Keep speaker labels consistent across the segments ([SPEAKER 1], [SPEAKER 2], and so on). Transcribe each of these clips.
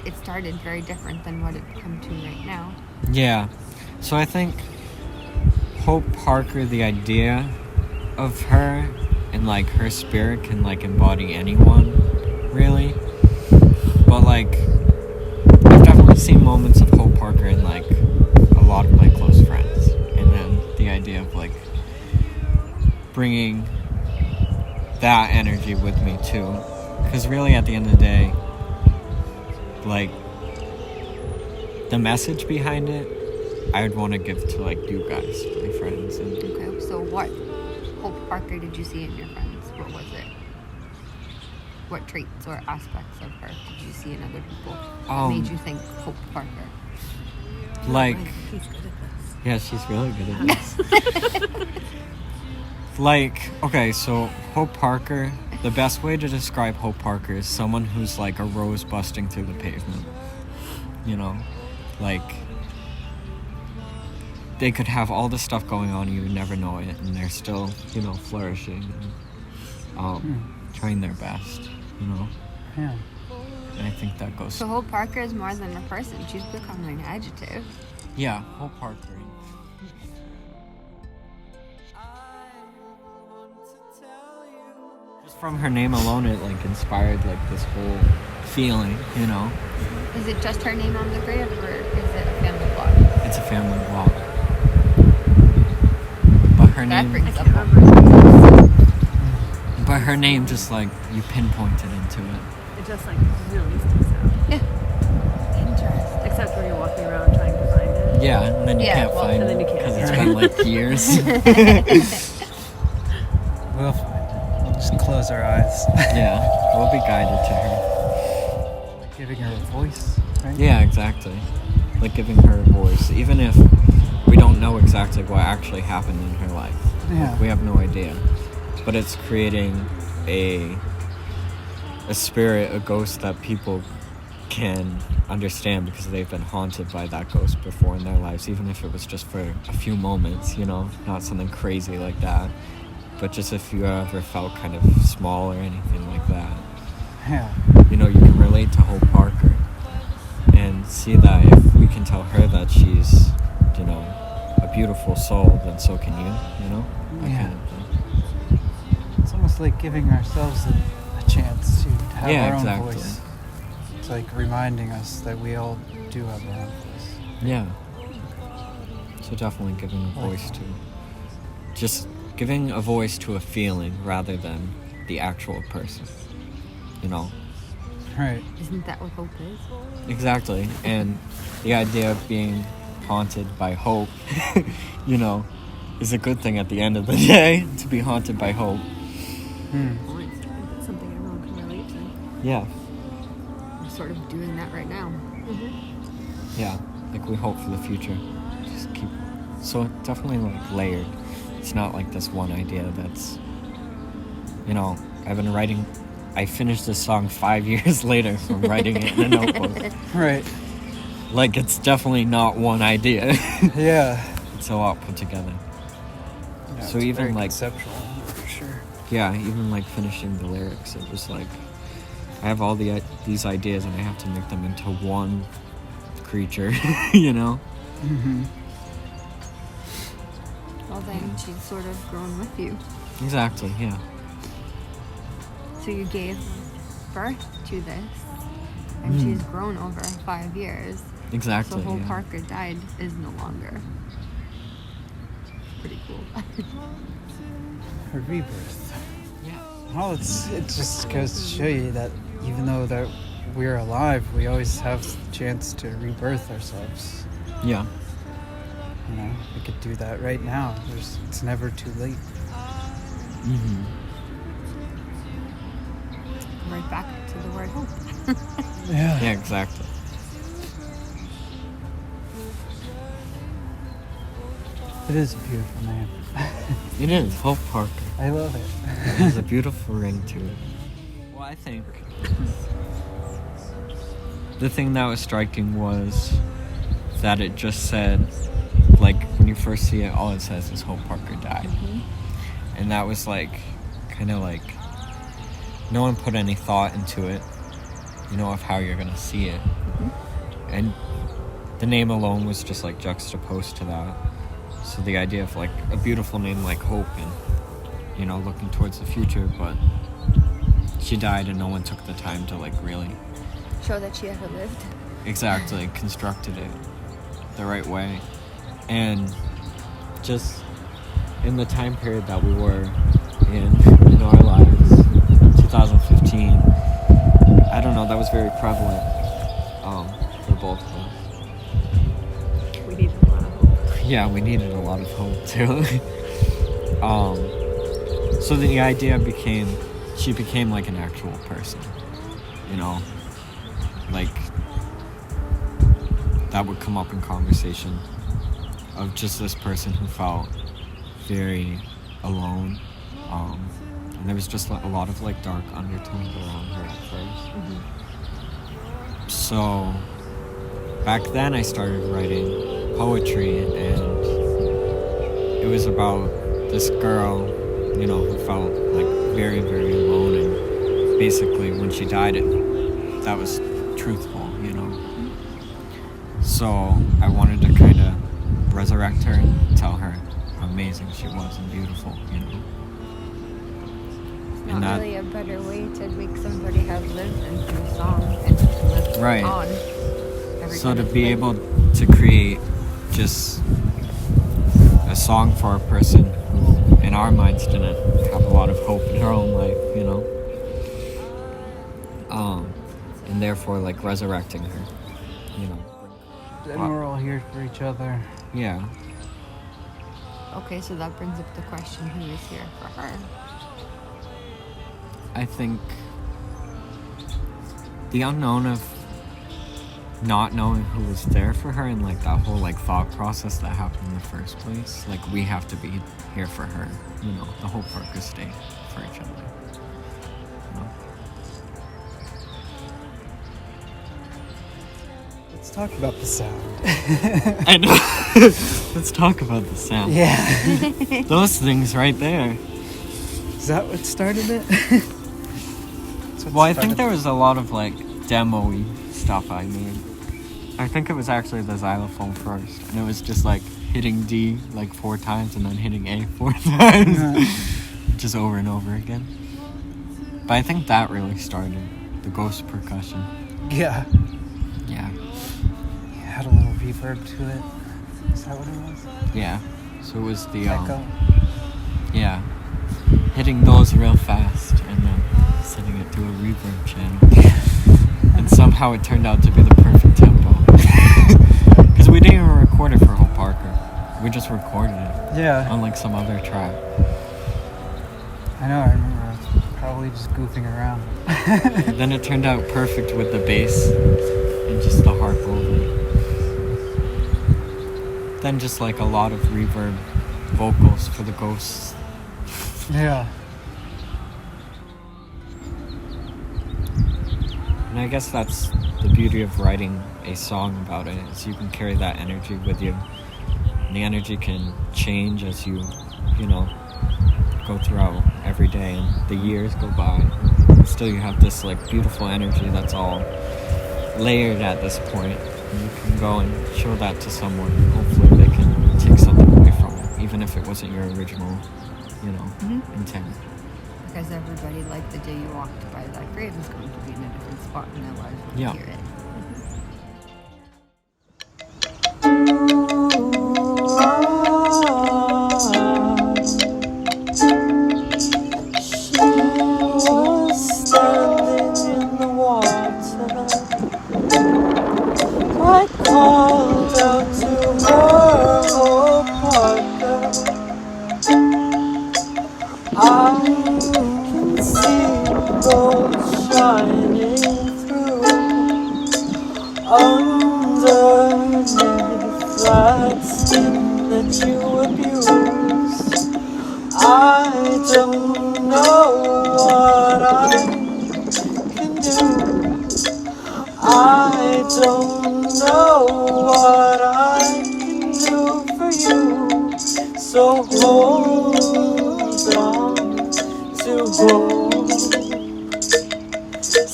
[SPEAKER 1] It started very different than what it's come to right now.
[SPEAKER 2] Yeah. So I think Hope Parker, the idea of her and like her spirit can like embody anyone, really. But like I've definitely seen moments of Hope Parker in like a lot of my close friends, and then the idea of like bringing that energy with me too, because really at the end of the day, like the message behind it I would want to give to like you guys, my friends. And
[SPEAKER 1] Okay, so what Hope Parker did you see in your friends? What was it? What traits or aspects of her did you see in other people that made you think Hope Parker?
[SPEAKER 2] Like,
[SPEAKER 3] He's good at this.
[SPEAKER 2] yeah, she's really good at this. Like, okay, so Hope Parker, the best way to describe Hope Parker is someone who's like a rose busting through the pavement. You know, like they could have all this stuff going on, you would never know it, and they're still, you know, flourishing and trying their best, you know.
[SPEAKER 4] Yeah.
[SPEAKER 2] And I think that goes.
[SPEAKER 1] So Hope Parker is more than a person. She's become an adjective.
[SPEAKER 2] Yeah, Hope Parker. Just from her name alone, it like inspired like this whole feeling, you know.
[SPEAKER 1] Is it just her name on the grave, or is it a family block?
[SPEAKER 2] It's a family block. But her
[SPEAKER 1] That
[SPEAKER 2] name,
[SPEAKER 1] brings up
[SPEAKER 2] but her name just like you pinpointed into it.
[SPEAKER 3] It just like really sticks out.
[SPEAKER 1] Yeah. Interesting.
[SPEAKER 3] Except when you're walking around trying to find it.
[SPEAKER 2] Yeah, and then you
[SPEAKER 1] Yeah,
[SPEAKER 2] can't
[SPEAKER 1] well,
[SPEAKER 2] find
[SPEAKER 3] and then
[SPEAKER 2] it
[SPEAKER 3] you can't.
[SPEAKER 2] because it's been like years.
[SPEAKER 4] We'll find it. We'll just close our eyes.
[SPEAKER 2] Yeah, we'll be guided to her.
[SPEAKER 4] Like giving her a voice, right?
[SPEAKER 2] Yeah, exactly. Like giving her a voice, even if we don't know exactly what actually happened in her life.
[SPEAKER 4] Yeah.
[SPEAKER 2] Like, we have no idea. But it's creating a spirit, a ghost that people can understand because they've been haunted by that ghost before in their lives, even if it was just for a few moments, you know, not something crazy like that. But just if you ever felt kind of small or anything like that,
[SPEAKER 4] Yeah.
[SPEAKER 2] you know, you can relate to Hope Parker and see that if we can tell her that she's, you know, a beautiful soul, then so can you know? That
[SPEAKER 4] Yeah.
[SPEAKER 2] kind of thing.
[SPEAKER 4] It's almost like giving ourselves a chance to have
[SPEAKER 2] Yeah,
[SPEAKER 4] our own
[SPEAKER 2] exactly.
[SPEAKER 4] voice. It's like reminding us that we all do have our own voice.
[SPEAKER 2] Yeah. So definitely giving a voice to, just giving a voice to a feeling rather than the actual person, you know?
[SPEAKER 4] Right.
[SPEAKER 1] Isn't that what hope is?
[SPEAKER 2] Exactly. And the idea of being haunted by hope, you know, is a good thing at the end of the day, to be haunted by hope.
[SPEAKER 3] It's something everyone can relate to.
[SPEAKER 2] Yeah.
[SPEAKER 1] We're sort of doing that right now.
[SPEAKER 2] Yeah. Like we hope for the future. Just keep, so definitely like layered. It's not like this one idea that's, you know, I finished this song 5 years later from writing it in a notebook.
[SPEAKER 4] Right.
[SPEAKER 2] Like, it's definitely not one idea.
[SPEAKER 4] Yeah.
[SPEAKER 2] It's a lot put together.
[SPEAKER 4] Yeah,
[SPEAKER 2] So
[SPEAKER 4] it's
[SPEAKER 2] even,
[SPEAKER 4] very
[SPEAKER 2] like-
[SPEAKER 4] conceptual, for sure.
[SPEAKER 2] Yeah, even like finishing the lyrics, it was like, I have all these ideas and I have to make them into one creature, you know?
[SPEAKER 4] Mm-hmm.
[SPEAKER 1] Well, then she's sort of grown with you.
[SPEAKER 2] Exactly, yeah.
[SPEAKER 1] So you gave birth to this, and she's grown over 5 years.
[SPEAKER 2] Exactly,
[SPEAKER 1] So Hope
[SPEAKER 2] yeah.
[SPEAKER 1] Parker died is no longer. Pretty cool.
[SPEAKER 4] Her rebirth.
[SPEAKER 2] Yeah.
[SPEAKER 4] Well, it just goes to show you that even though that we're alive, we always have the chance to rebirth ourselves.
[SPEAKER 2] Yeah.
[SPEAKER 4] You know, we could do that right now. It's never too late.
[SPEAKER 2] Mm-hmm.
[SPEAKER 1] Right back to the word hope.
[SPEAKER 4] Yeah.
[SPEAKER 2] Yeah, exactly.
[SPEAKER 4] It is a beautiful name.
[SPEAKER 2] It is, Hope Parker.
[SPEAKER 4] I love it.
[SPEAKER 2] There's a beautiful ring to it. Well, I think the thing that was striking was that it just said, like, when you first see it, all it says is Hope Parker died. And that was like, kind of like, no one put any thought into it. of how you're gonna see it. And the name alone was just like juxtaposed to that. So the idea of like a beautiful name like Hope and, looking towards the future, but she died and no one took the time to like really
[SPEAKER 1] Show that she ever lived.
[SPEAKER 2] exactly constructed it the right way. And just in the time period that we were in our lives, 2015, I don't know, that was very prevalent for both of us.
[SPEAKER 3] We needed a lot of hope.
[SPEAKER 2] Yeah, we needed a lot of hope too. So the idea she became like an actual person, like that would come up in conversation of just this person who felt very alone. And there was just a lot of like dark undertones around her at first. So back then I started writing poetry, and it was about this girl, who felt like very, very alone, and basically when she died, that was truthful, So I wanted to kind of resurrect her and tell her how amazing she was and beautiful,
[SPEAKER 1] It's not really a better way to make somebody have lived than through song and live
[SPEAKER 2] right.
[SPEAKER 1] on.
[SPEAKER 2] So to be able to create just a song for a person who, in our minds, didn't have a lot of hope in her own life, and therefore like resurrecting her,
[SPEAKER 4] And we're all here for each other.
[SPEAKER 2] Yeah.
[SPEAKER 1] Okay, so that brings up the question, who is here for her?
[SPEAKER 2] I think the unknown of not knowing who was there for her, and like that whole like thought process that happened in the first place, like we have to be here for her, the whole Parker state for each other.
[SPEAKER 4] Let's talk about the sound.
[SPEAKER 2] I know. Let's talk about the sound.
[SPEAKER 4] Yeah.
[SPEAKER 2] Those things right there.
[SPEAKER 4] Is that what started it?
[SPEAKER 2] Well, I think there was a lot of like demo-y stuff I made. I think it was actually the xylophone first, and it was just like hitting D like 4 times and then hitting A 4 times, just over and over again. But I think that really started the ghost percussion.
[SPEAKER 4] Yeah.
[SPEAKER 2] Yeah.
[SPEAKER 4] It had a little reverb to it. Is that what it was?
[SPEAKER 2] Yeah. So it was the
[SPEAKER 4] Echo.
[SPEAKER 2] Yeah. Hitting those real fast and then setting it to a reverb channel. And somehow it turned out to be the perfect tempo. Because we didn't even record it for Hope Parker. We just recorded it.
[SPEAKER 4] Yeah.
[SPEAKER 2] On like some other track.
[SPEAKER 4] I know, I remember I was probably just goofing around.
[SPEAKER 2] Then it turned out perfect with the bass and just the harp over it. Then just like a lot of reverb vocals for the ghosts.
[SPEAKER 4] Yeah.
[SPEAKER 2] And I guess that's the beauty of writing a song about it, is you can carry that energy with you. And the energy can change as you go throughout every day and the years go by. And still you have this like beautiful energy that's all layered at this point. And you can go and show that to someone, and hopefully they can take something away from it, even if it wasn't your original, intent.
[SPEAKER 1] Because everybody, like the day you walked by that grave, is going to be in a different spot in their lives when
[SPEAKER 2] Yeah.
[SPEAKER 1] they hear it.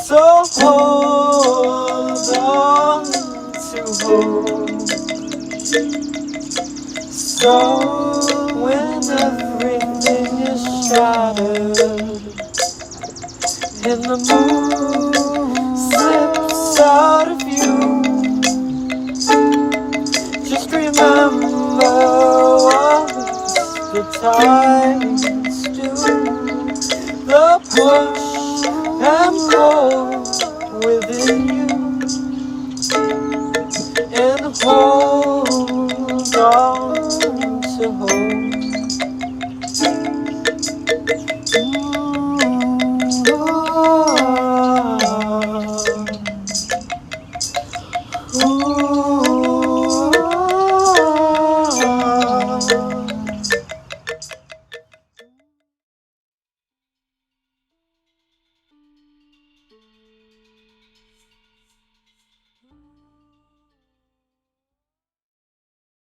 [SPEAKER 5] So hold
[SPEAKER 2] So when everything is shattered and the moon slips out of view, just remember what the tides do. The push and pull within you, and hold on to hope.